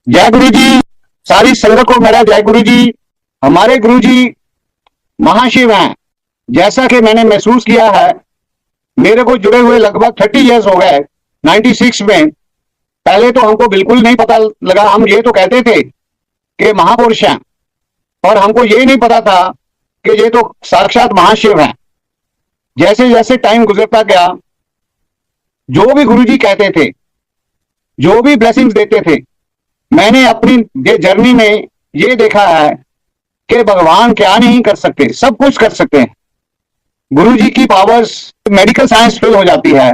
जय गुरु जी। सारी संगत को मेरा जय गुरु जी। हमारे गुरु जी महाशिव हैं। जैसा कि मैंने महसूस किया है, मेरे को जुड़े हुए लगभग 30 इयर्स हो गए। 96 में पहले तो हमको बिल्कुल नहीं पता लगा। हम ये तो कहते थे कि महापुरुष हैं, और हमको ये नहीं पता था कि ये तो साक्षात महाशिव हैं। जैसे जैसे टाइम गुजरता गया, जो भी गुरु जी कहते थे, जो भी ब्लेसिंग्स देते थे, मैंने अपनी जर्नी में ये देखा है कि भगवान क्या नहीं कर सकते, सब कुछ कर सकते हैं। गुरु जी की पावर्स, मेडिकल साइंस फेल हो जाती है,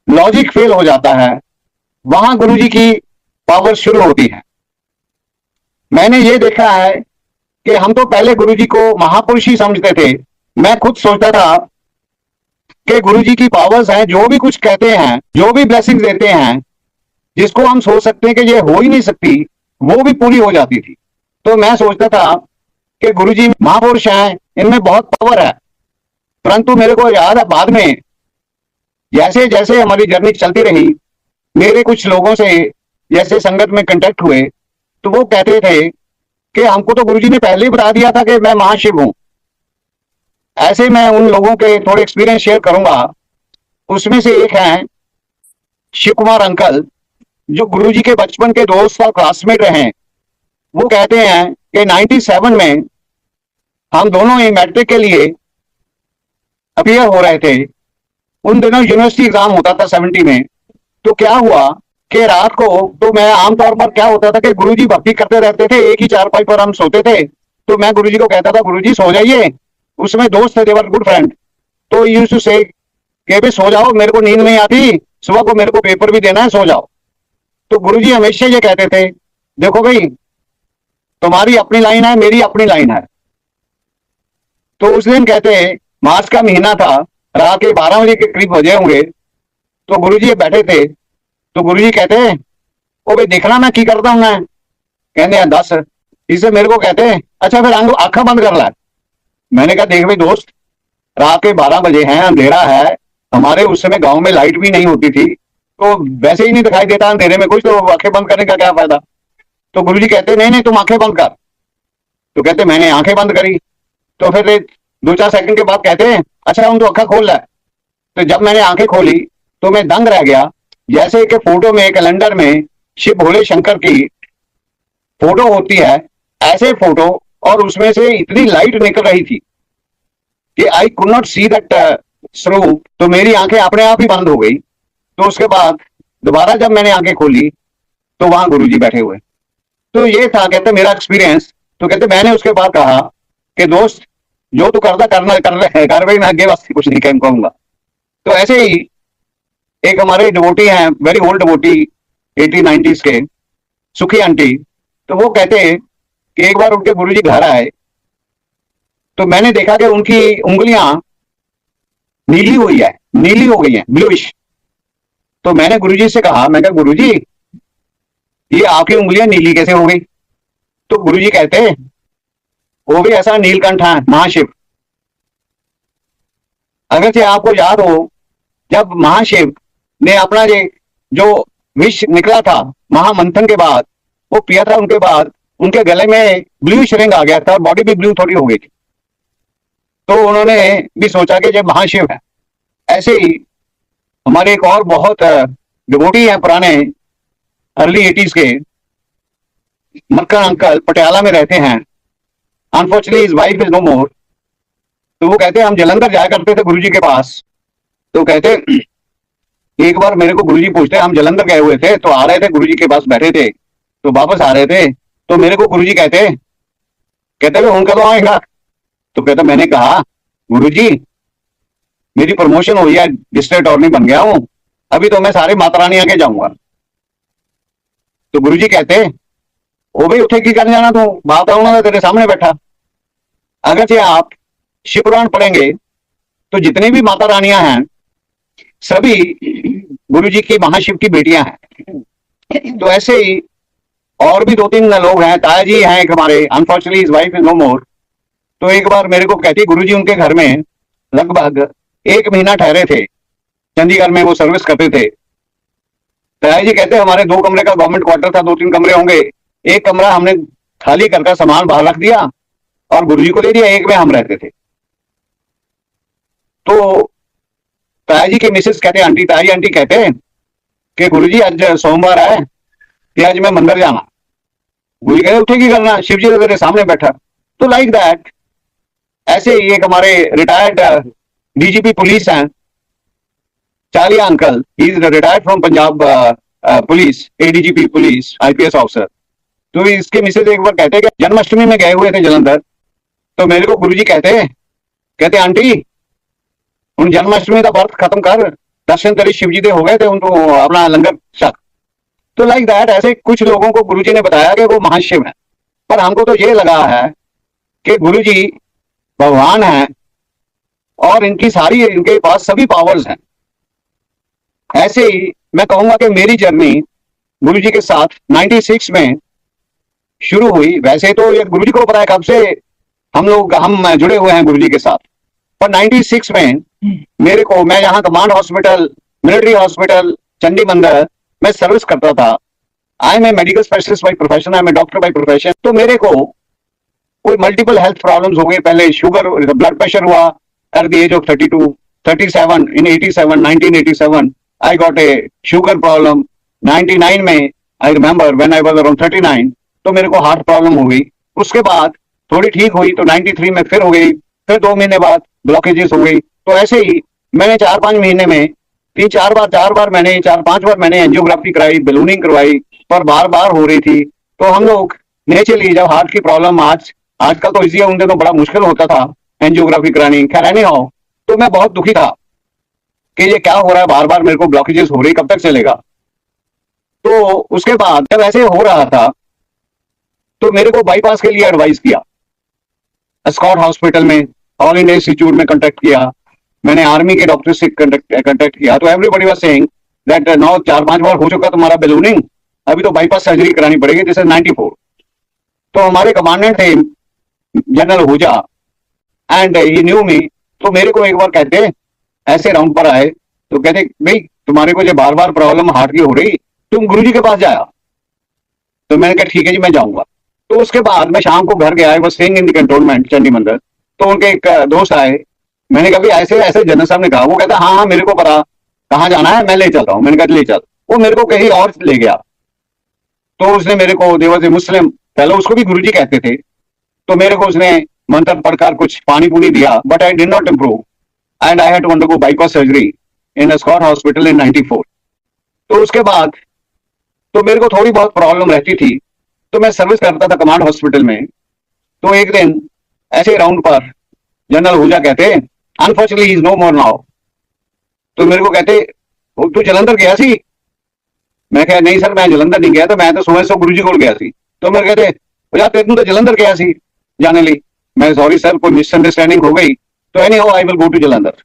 लॉजिक फेल हो जाता है, वहां गुरु जी की पावर शुरू होती है। मैंने ये देखा है कि हम तो पहले गुरु जी को महापुरुष ही समझते थे। मैं खुद सोचता था कि गुरु जी की पावर्स हैं, जो भी कुछ कहते हैं, जो भी ब्लेसिंग देते हैं, जिसको हम सोच सकते हैं कि ये हो ही नहीं सकती, वो भी पूरी हो जाती थी। तो मैं सोचता था कि गुरुजी महापुरुष हैं, इनमें बहुत पावर है। परंतु मेरे को याद है, बाद में जैसे जैसे हमारी जर्नी चलती रही, मेरे कुछ लोगों से जैसे संगत में कांटेक्ट हुए, तो वो कहते थे कि हमको तो गुरुजी ने पहले ही बता दिया था कि मैं महाशिव हूं। ऐसे मैं उन लोगों के थोड़े एक्सपीरियंस शेयर करूंगा। उसमें से एक है शिव कुमार अंकल, जो गुरुजी के बचपन के दोस्त और क्लासमेट रहे। वो कहते हैं कि 97 में हम दोनों ही मैट्रिक के लिए अपियर हो रहे थे। उन दिनों यूनिवर्सिटी एग्जाम होता था 70 में। तो क्या हुआ कि रात को तो मैं आमतौर पर क्या होता था कि गुरुजी भक्ति करते रहते थे, एक ही चारपाई पर हम सोते थे। तो मैं गुरुजी को कहता था, गुरुजी सो जाइए। उसमें दोस्त थे, देवर गुड फ्रेंड। तो यूज्ड टू से कि भाई सो जाओ, मेरे को नींद नहीं आती, सुबह को मेरे को पेपर भी देना है, सो जाओ। तो गुरुजी हमेशा ये कहते थे, देखो भाई, तुम्हारी अपनी लाइन है, मेरी अपनी लाइन है। तो उस दिन कहते हैं, मार्च का महीना था, रात के 12 बजे के करीब बजे होंगे। तो गुरुजी बैठे थे। तो गुरुजी कहते हैं, ओ भाई देखना मैं की करता हूं। मैं कहते हैं 10। इसे मेरे को कहते हैं, अच्छा फिर आंखें बंद कर ला। मैंने कहा, देख भाई दोस्त, रात के 12 बजे हैं, अंधेरा है। हमारे उस समय गांव में लाइट भी नहीं होती थी, तो वैसे ही नहीं दिखाई देता अंधेरे में कुछ, तो आंखें बंद करने का क्या फायदा। तो गुरुजी कहते, नहीं नहीं तुम आंखें बंद कर। तो कहते, मैंने आंखें बंद करी। तो फिर 2-4 सेकंड के बाद कहते हैं, अच्छा हम तो अक्खा खोल रहा है। तो जब मैंने आंखें खोली तो मैं दंग रह गया। जैसे कि फोटो में, कैलेंडर में शिव भोले शंकर की फोटो होती है, ऐसे फोटो, और उसमें से इतनी लाइट निकल रही थी कि आई कुड नॉट सी दैट स्वरूप। तो मेरी आंखें अपने आप ही बंद हो गई। तो उसके बाद दोबारा जब मैंने आंखें खोली तो वहां गुरुजी बैठे हुए। तो ये था, कहते मेरा एक्सपीरियंस। तो कहते मैंने उसके बाद कहा कि दोस्त, जो तू करना करना कर रहे हैं कर भाई, मैं आगे वास्ते कुछ नहीं कह कहूंगा। तो ऐसे ही एक हमारे डिवोटी हैं, वेरी ओल्ड डिवोटी, 80-90s के, सुखी आंटी। तो वो कहते हैं कि एक बार उनके गुरुजी घर आए, तो मैंने देखा कि उनकी उंगलियां नीली हुई है, नीली हो गई हैं, ब्लूइश। तो मैंने गुरुजी से कहा, मैं कहा गुरुजी, ये आपकी उंगलियां नीली कैसे हो गई। तो गुरुजी कहते हैं, वो भी ऐसा नीलकंठ है, महाशिव। अगर से आपको याद हो, जब महाशिव ने अपना ये जो विष निकला था महामंथन के बाद, वो पिया था, उनके बाद उनके गले में ब्लू रिंग आ गया था और बॉडी भी ब्लू थोड़ी हो गई थी। तो उन्होंने भी सोचा कि जब महाशिव है। ऐसे ही हमारे एक और बहुत डिवोटी है, पुराने अर्ली 80s के, मक्कन अंकल, पटियाला में रहते हैं। Unfortunately his wife is no more. तो वो कहते हैं, हम जलंधर जाया करते थे गुरुजी के पास। तो कहते, एक बार मेरे को गुरुजी पूछते, हम जलंधर गए हुए थे, तो आ रहे थे गुरुजी के पास बैठे थे, तो वापस आ रहे थे। तो मेरे को गुरुजी कहते हूं कब आएगा। तो कहता, मैंने कहा गुरुजी, मेरी प्रमोशन हुई है, डिस्ट्रिक्ट अटॉर्नी बन गया हूं, अभी तो मैं सारे माता रानी आके जाऊंगा। तो गुरुजी कहते, ओ भाई उठे की करने जाना, तू बात आऊंगा तेरे सामने बैठा। अगर से आप शिव पुराण पढ़ेंगे तो जितनी भी माता रानियां हैं, सभी गुरुजी की, महाशिव की बेटियां हैं। तो ऐसे ही और भी 2-3 लोग हैं, ताया जी हैं एक हमारे, unfortunately his wife is no more. तो एक बार मेरे को कहती, गुरुजी उनके घर में लगभग 1 महीना ठहरे थे, चंडीगढ़ में वो सर्विस करते थे। ताया जी कहते, हमारे 2 कमरे का गवर्नमेंट क्वार्टर था, 2-3 कमरे होंगे, एक कमरा हमने खाली करके सामान बाहर रख दिया और गुरुजी को दे दिया, एक में हम रहते थे। तो ताया जी के मिसेस कहते हैं, आंटी, ताई आंटी कहते हैं कि गुरुजी आज सोमवार है कि आज मैं मंदिर जाना। गुरुजी कहते उठे की करना, शिव जी तो तेरे सामने बैठा। तो लाइक दैट, ऐसे ही एक हमारे रिटायर्ड डीजीपी पुलिस हैं, Chalia uncle, he is retired from Punjab police, ADGP police, IPS officer. तो इसके मिसेज एक बार कहते हैं कि जन्माष्टमी में गए हुए थे जलंधर, तो मेरे को गुरुजी कहते आंटी उन जन्माष्टमी का व्रत खत्म कर, दर्शन तेरे शिव जी दे हो गए थे, उनको अपना लंगर छक। तो लाइक दैट, ऐसे कुछ लोगों को गुरुजी ने बताया कि वो महाशिव है। पर हमको तो ये लगा है कि गुरुजी भगवान है और इनके पास सभी पावर्स हैं। ऐसे ही मैं कहूंगा कि मेरी जर्नी गुरुजी के साथ 96 में शुरू हुई। वैसे तो ये गुरुजी को पता है कब से हम जुड़े हुए हैं गुरुजी के साथ, पर 96 में मेरे को, मैं यहाँ command hospital, military hospital Chandi Mandir में सर्विस करता था। I am a medical specialist by profession, I am a doctor by profession. तो मेरे को कोई मल्टीपल हेल्थ प्रॉब्लम्स हो गए। पहले शुगर, ब्लड प्रेशर हुआ at the age of 32, 37 in 1987 I got a sugar problem. 99 में I remember when I was around 39, तो मेरे को हार्ट प्रॉब्लम हो गई। उसके बाद थोड़ी ठीक हुई तो 93 में फिर हो गई, फिर 2 महीने बाद ब्लॉकेजेस हो गई। तो ऐसे ही मैंने 4-5 महीने में 4 बार मैंने एंजियोग्राफी कराई, बलूनिंग करवाई, पर बार बार हो रही थी। तो हम लोग नेचुरली, जब हार्ट की प्रॉब्लम आजकल तो इजी है, उन दिनों बड़ा मुश्किल होता था एंजियोग्राफी करानी। खैर एनी हाउ, तो मैं बहुत दुखी था कि ये क्या हो रहा है, बार बार मेरे को ब्लॉकेजेस हो रही, कब तक चलेगा। तो उसके बाद जब ऐसे हो रहा था तो मेरे को बाईपास के लिए एडवाइस किया स्कॉट हॉस्पिटल में, ऑल इंडिया इंस्टीट्यूट में कांटेक्ट किया, मैंने आर्मी के डॉक्टर से कांटेक्ट किया। तो एवरीबॉडी वाज सेइंग दैट नौ 4-5 बार हो चुका तुम्हारा बलूनिंग, अभी तो बाईपास सर्जरी करानी पड़ेगी। This is 94। तो हमारे कमांडेंट थे general Huja and he knew me. तो मेरे को एक बार कहते ऐसे राउंड पर आए तो कहते भाई तुम्हारे को जो बार बार प्रॉब्लम हार्ट की हो रही, तुम गुरुजी के पास जाया। तो मैंने कहा ठीक है जी, मैं जाऊंगा। तो उसके बाद मैं शाम को घर गया, बस staying in the cantonment Chandi मंदिर। तो उनके एक दोस्त आए, मैंने कहा भाई ऐसे ऐसे जनरल साहब ने कहा। वो कहता हाँ मेरे को पता कहाँ जाना है, मैं ले चलता हूँ। मैंने कहा ले चल। वो मेरे को कहीं और ले गया। तो उसने मेरे को, देवर से मुस्लिम पहले उसको भी गुरुजी कहते थे, तो मेरे को उसने मंत्र पढ़कर कुछ पानी पूनी दिया, but I did not improve and I had to undergo bypass surgery in Scott hospital in 94। तो उसके बाद तो मेरे को थोड़ी बहुत प्रॉब्लम रहती थी, तो मैं सर्विस करता था कमांड हॉस्पिटल में। तो एक दिन ऐसे राउंड पर जनरल हुजा कहते unfortunately is no more now. तो मेरे को कहते तू जलंधर गया सी? मैं कहा नहीं सर, मैं जलंधर नहीं गया, तो मैं तो सुबह से गुरुजी को गया सी। तो मेरे कहते यार तेरे तो जलंधर गया सी जाने ली। मैं सॉरी सर, कोई मिसअंडरस्टैंडिंग हो गई, तो anyhow I will go to Jalandhar.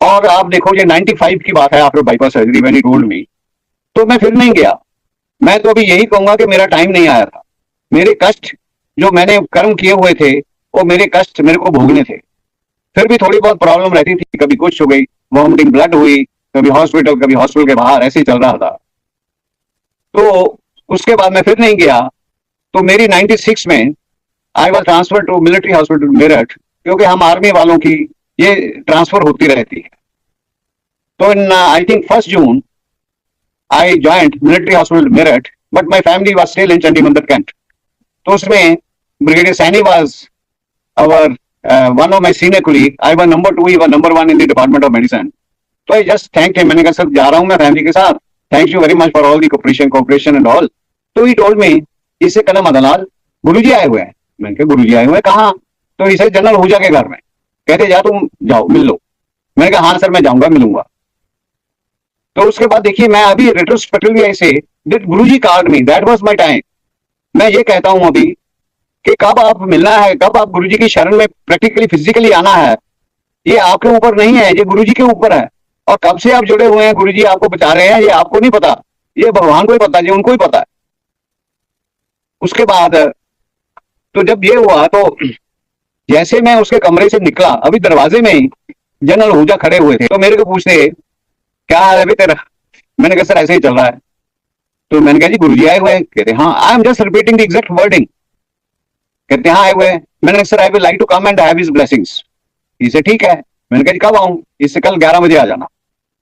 और आप देखो ये 95 की बात है, after bypass surgery when he told me. तो मैं फिर नहीं गया। मैं तो अभी यही कहूंगा कि मेरा टाइम नहीं आया था। मेरे कष्ट जो मैंने कर्म किए हुए थे, वो मेरे कष्ट मेरे को भोगने थे। फिर भी थोड़ी बहुत प्रॉब्लम रहती थी, कभी कुछ हो गई, वॉमिटिंग, ब्लड हुई, कभी हॉस्पिटल के बाहर, ऐसे ही चल रहा था। तो उसके बाद मैं फिर नहीं गया। तो मेरी 96 में I was transfer to military hospital Meerut, क्योंकि हम आर्मी वालों की ये ट्रांसफर होती रहती है। तो in I think 1 June I joined military hospital Meerut, but my family was still in Chandi Mandir Kent. तो उसमें Brigadier Saini was our one of my senior colleague. I was number 2, he was number 1 in the Department of Medicine. तो I just thanked him. मैंने कहा sir जा रहा हूँ मैं family के साथ, thank you very much for all the cooperation and all. तो he told me, इससे कहना मदनलाल गुरुजी आए हुए हैं। मैंने कहा गुरुजी आए हुए हैं कहाँ? तो इसे जनरल हुजा के घर में। कहते जा तुम जाओ मिल लो। मैंने कहा हाँ सर मैं जाऊंगा, मिलूंगा। तो उसके बाद देखिए मैं अभी रेट्रोस्पेक्टिवली ऐसे Guruji called me, that was my time. मैं ये कहता हूं अभी कि कब आप मिलना है, कब आप गुरुजी की शरण में प्रैक्टिकली फिजिकली आना है, ये आपके ऊपर नहीं है, ये गुरुजी के ऊपर है। और कब से आप जुड़े हुए हैं, गुरुजी आपको बचा रहे हैं, ये आपको नहीं पता, ये भगवान को ही पता, ये उनको ही पता है। उसके बाद तो जब ये हुआ तो जैसे मैं उसके कमरे से निकला, अभी दरवाजे में ही जनरल हुजा खड़े हुए थे। तो मेरे को पूछते क्या हाल है अभी तेरा? मैंने कहा सर ऐसे ही चल रहा है। तो मैंने कहा जी गुरुजी आए हुए हैं? कहते हाँ, I am just repeating the exact wording. कहते हाँ आए हुए हैं। मैंने कहा sir I will like to come and have his blessings. इसे ठीक है। मैंने कहा जी कब आऊं? इससे कल 11 बजे आ जाना।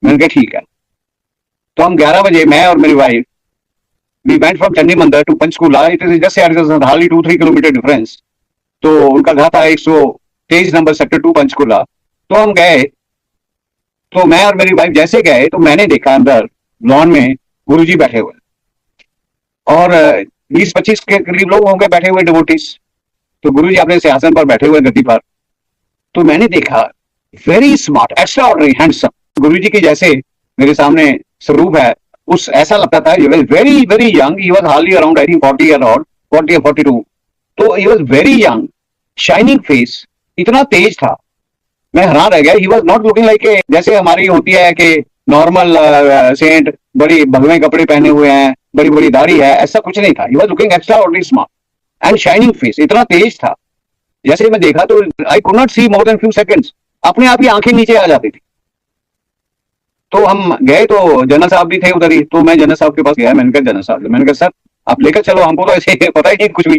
मैंने कहा ठीक है। तो हम 11 बजे, मैं और मेरी wife, we went from Chandi Mandir to Panchkula. It is just hardly 2-3 kilometre difference. तो उनका घर था 123 नंबर सेक्टर 2 पंचकूला। तो हम गए। तो मैं और मेरी वाइफ जैसे गए तो मैंने देखा अंदर लॉन में गुरुजी बैठे हुए, और 20-25 के करीब लोग होंगे बैठे हुए डिवोटीज। तो गुरुजी अपने सिंहासन पर बैठे हुए गद्दी पर। तो मैंने देखा very smart, extraordinary, handsome, Guruji की जैसे मेरे सामने स्वरूप है उस ऐसा लगता था। Very very young, he was hardly around I think 40 year old, 40 या 42। तो ही was very young, shining face, इतना तेज था, मैं हैरान रह गया। He was not looking like जैसे हमारी होती है कि नॉर्मल सेंट, बड़ी भगवे कपड़े पहने हुए हैं, बड़ी बड़ी दाढ़ी है, ऐसा कुछ नहीं था। He was looking extraordinary smart and shining face, इतना तेज था। जैसे मैं देखा तो I could not see more than few seconds, अपने आप ही आंखें नीचे आ जाती थी। तो हम गए तो जनरल साहब भी थे उधर ही। तो मैं जनरल साहब के पास गया। मैंने कहा जनरल साहब, मैंने कहा सर आप लेकर चलो, हमको तो ऐसे पता ही नहीं कुछ भी।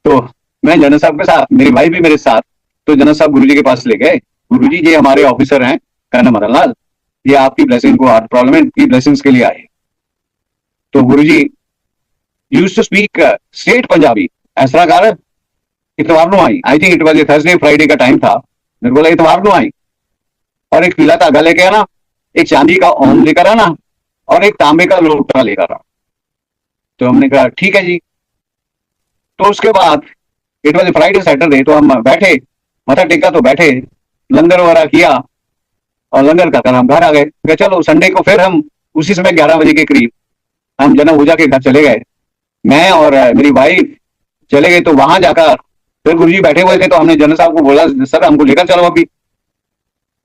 तो मैं जनरल साहब के साथ, मेरी भाई भी मेरे साथ, तो जनरल साहब गुरुजी के पास ले गए। गुरुजी ये हमारे ऑफिसर हैं कर्नल मदन लाल, ये आपकी ब्लेसिंग को, हार्ट प्रॉब्लम की ब्लेसिंग्स के लिए आए। तो Guruji used to speak straight Punjabi. इस तरह कर, इतवार को I, I think it was Thursday Friday का टाइम था। मेरे को इतवार को आई, और एक पीला धागा लेके आना, एक चांदी का ओम लेकर आना, और एक तांबे का लोटा लेकर आना। तो हमने कहा ठीक है जी। तो उसके बाद इट वाज फ्राइडे सैटरडे, तो हम बैठे, माथा टेका तो बैठे, लंगर वगैरह किया, और लंगर का कर हम घर आ गए। चलो संडे को फिर हम उसी समय 11 बजे के करीब हम जनक पूजा के घर चले गए। मैं और मेरी वाइफ चले गए। तो वहां जाकर फिर गुरुजी बैठे हुए थे। तो हमने जनरल साहब को बोला सर हमको लेकर चलो अभी।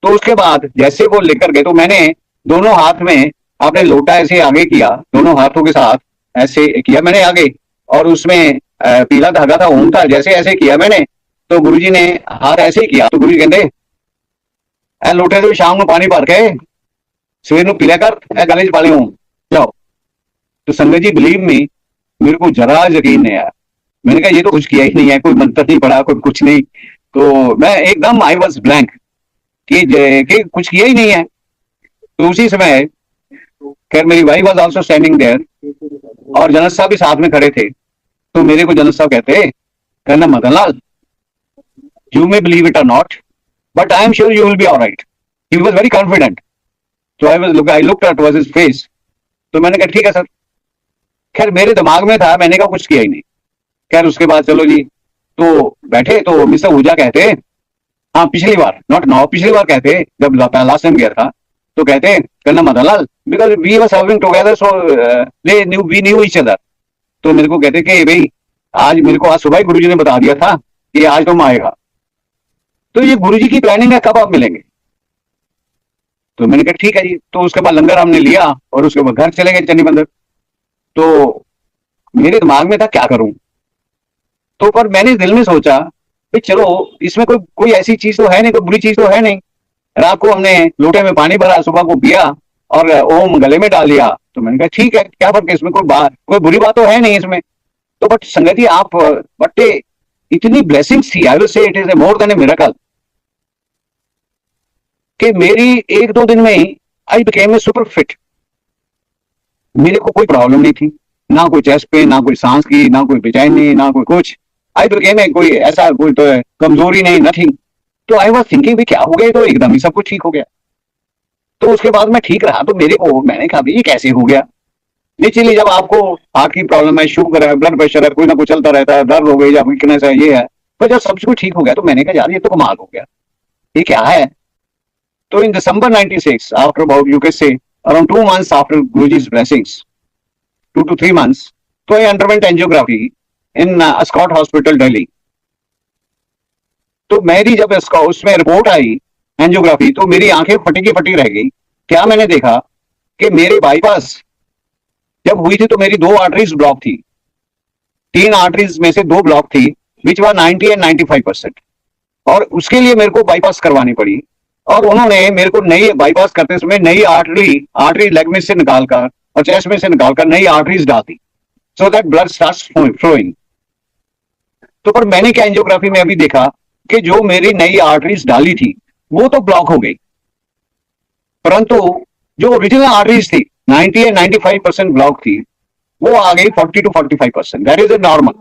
तो उसके बाद जैसे वो लेकर गए तो मैंने दोनों हाथ में अपने लोटा ऐसे आगे किया, दोनों हाथों के साथ ऐसे किया मैंने आगे, और उसमें पीला धागा था, ओम था, जैसे ऐसे किया मैंने। तो गुरुजी ने हाथ ऐसे किया। तो गुरुजी कहते ए लोटे से शाम को पानी भर के सवेर को पीला कर, ए गले च पाली ओम, जाओ। तो संगत जी बिलीव मी, मेरे को जरा यकीन नहीं आया। मैंने कहा ये तो कुछ किया ही नहीं है, कोई मंत्र नहीं पढ़ा, कोई कुछ नहीं। तो मैं एकदम आई वॉज ब्लैंक कि कुछ किया ही नहीं है। तो उसी समय खैर मेरी wife was also standing there, और जनरल साहब भी साथ में खड़े थे। तो मेरे को जनरल साहब कहते कहना Madan Lal, you may believe it और not, but I am sure you will be alright. He was very confident. तो I looked at was his face. तो मैंने कहा ठीक है सर। खैर मेरे दिमाग में था, मैंने कहा कुछ किया ही नहीं। खैर उसके बाद चलो जी, तो बैठे। तो मिस्टर ऊजा कहते हाँ पिछली बार, नॉट नाउ, पिछली बार कहते जब लास्ट टाइम गया था, तो कहते करना Madan Lal because we were serving together, so we knew each other. तो मेरे को कहते कि भाई आज मेरे को आज सुबह ही गुरुजी ने बता दिया था कि आज तुम आएगा, तो ये गुरुजी की प्लानिंग है, कब आप मिलेंगे? तो मैंने कहा ठीक है जी। तो उसके बाद लंगर हमने लिया और उसके बाद घर चले गए चंडी मंदिर। तो मेरे दिमाग में था क्या करूं। तो पर मैंने दिल में सोचा कि चलो इसमें कोई ऐसी चीज तो है नहीं, कोई बुरी चीज तो है नहीं। रात को हमने लोटे में पानी भरा, सुबह को पिया और ओम गले में डाल दिया। तो मैंने कहा ठीक है, क्या फर्क है इसमें, कोई बुरी बात तो है नहीं इसमें। तो बट संगति आप बट इतनी ब्लेसिंग्स थी, I will say it is more than a miracle, कि मेरी 1-2 दिन में ही I became a super fit. मेरे को कोई प्रॉब्लम नहीं थी, ना कोई चेस्ट पेन, ना कोई सांस की, ना कोई बेचैनी, ना कोई कुछ। आई बिकेम कोई ऐसा कोई तो कमजोरी नहीं, नथिंग। तो आई वाज थिंकिंग भी क्या हो गया, तो एकदम ही सब कुछ ठीक हो गया। तो उसके बाद मैं ठीक रहा। तो मैंने कहा ये कैसे हो गया। नेचुरली जब आपको हार्ट की प्रॉब्लम है, शुगर है, ब्लड प्रेशर है, कोई ना कुछ चलता रहता है, दर्द हो गई या वीकनेस है, ये है, पर जब सब कुछ ठीक हो गया तो मैंने कहा यार ये तो कमाल हो गया, ये क्या है। तो इन December 96, after about you can say around 2 months after Guruji's blessings, 2 to 3 months, so I underwent angiography in Ascot Hospital, Delhi. तो मेरी जब उसमें रिपोर्ट आई एंजियोग्राफी, तो मेरी आंखें फटी की फटी रह गई। क्या मैंने देखा कि मेरे बाईपास जब हुई थी तो मेरी 2 आर्टरीज ब्लॉक थी, 3 आर्टरीज में से 2 ब्लॉक थी, विच वर 90 and 95%, और उसके लिए मेरे को बाईपास करवानी पड़ी। और उन्होंने मेरे को नई बाईपास करते समय नई आर्टरी लेग में से निकालकर और चेस्ट में से निकालकर नई आर्टरीज डालती, so that blood starts flowing. तो पर मैंने क्या एंजियोग्राफी में अभी देखा कि जो मेरी नई आर्टरीज डाली थी वो तो ब्लॉक हो गई, परंतु जो ओरिजिनल आर्टरीज थी 90 या 95% ब्लॉक थी, वो आ गई 40 to 45%। That is a normal.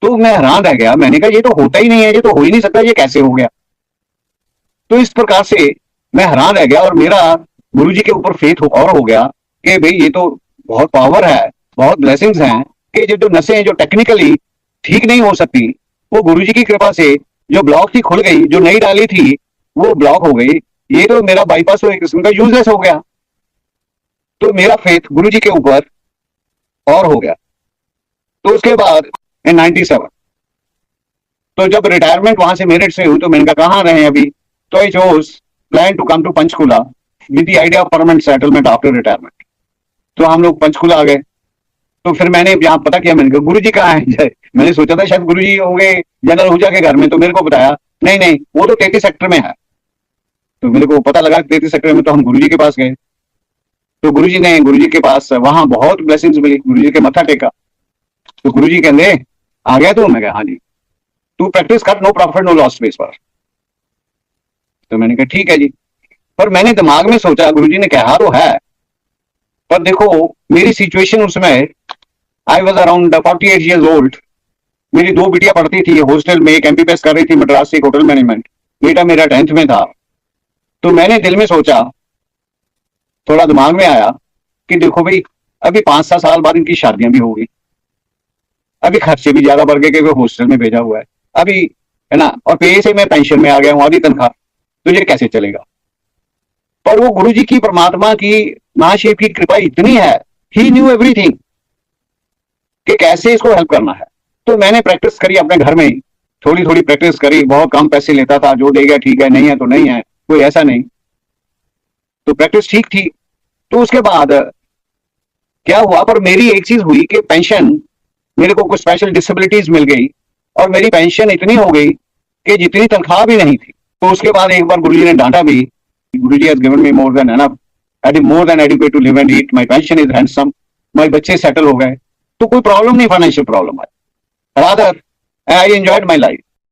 तो मैं हैरान रह गया, मैंने कहा ये तो होता ही नहीं है, ये तो हो ही नहीं सकता, ये कैसे हो गया। तो इस प्रकार से मैं हैरान रह गया और मेरा गुरुजी के ऊपर फेथ और हो गया कि भाई ये तो बहुत पावर है, बहुत ब्लेसिंग्स हैं कि जो नसें जो टेक्निकली ठीक नहीं हो सकती, वो गुरुजी की कृपा से जो ब्लॉक थी खुल गई, जो नई डाली थी वो ब्लॉक हो गई। ये तो मेरा बाईपास एक किस्म का यूजलेस हो गया। तो मेरा फेथ गुरुजी के ऊपर और हो गया। तो उसके बाद इन 97, तो जब रिटायरमेंट वहां से मेरठ से हुई तो मैंने कहा कहाँ रहे अभी, तो I chose plan to come to Panchkula with the idea of permanent settlement after retirement. तो हम लोग पंचकुला आ गए। तो फिर मैंने यहाँ पता किया, मैंने कहा गुरुजी कहाँ है। मैंने सोचा था शायद गुरुजी होंगे जनरल हुजा के घर में, तो मेरे को बताया नहीं नहीं वो तो 33 सेक्टर में है। तो मेरे को पता लगा 33 सेक्टर में, तो हम गुरुजी के पास गए। तो गुरुजी के पास वहां बहुत ब्लेसिंग्स मिली, गुरुजी के मत्था टेका। तो गुरुजी कहते आ गया तू? मैं कहा हाँ जी। तू प्रैक्टिस कर, no profit no loss base पर। तो मैंने कहा ठीक है जी। पर मैंने दिमाग में सोचा गुरुजी ने कहा तो है, पर देखो मेरी सिचुएशन उसमें, I was around 48 years old. मेरी 2 बिटियां पढ़ती थी हॉस्टल में, एक एमबीबीएस कर रही थी मद्रास से होटल मैनेजमेंट, बेटा मेरा 10th में था। तो मैंने दिल में सोचा, थोड़ा दिमाग में आया कि देखो भाई अभी 5-7 साल बाद इनकी शादियां भी होगी, अभी खर्चे भी ज्यादा बढ़ गए क्योंकि हॉस्टल में भेजा हुआ है अभी, है ना, और पे से मैं पेंशन में आ गया हूं, आधी तनख्वाह, तो ये कैसे चलेगा। पर वो गुरुजी की, परमात्मा की, महाशिव की कृपा इतनी है, ही न्यू एवरीथिंग कि कैसे इसको हेल्प करना है। तो मैंने प्रैक्टिस करी अपने घर में, थोड़ी थोड़ी प्रैक्टिस करी, बहुत कम पैसे लेता था, जो देगा ठीक है, नहीं है तो नहीं है, कोई ऐसा नहीं। तो प्रैक्टिस ठीक थी। तो उसके बाद क्या हुआ, पर मेरी एक चीज हुई कि पेंशन, मेरे को कुछ स्पेशल डिसेबिलिटीज मिल गई और मेरी पेंशन इतनी हो गई कि जितनी तनख्वाह भी नहीं थी। तो उसके बाद एक बार गुरुजी ने डांटा भी, Guruji has given me more than enough, more than adequate to live and eat, my pension is handsome, my बच्चे सेटल हो गए, तो कोई प्रॉब्लम नहीं, फाइनेंशियल प्रॉब्लम है, rather I enjoyed my life.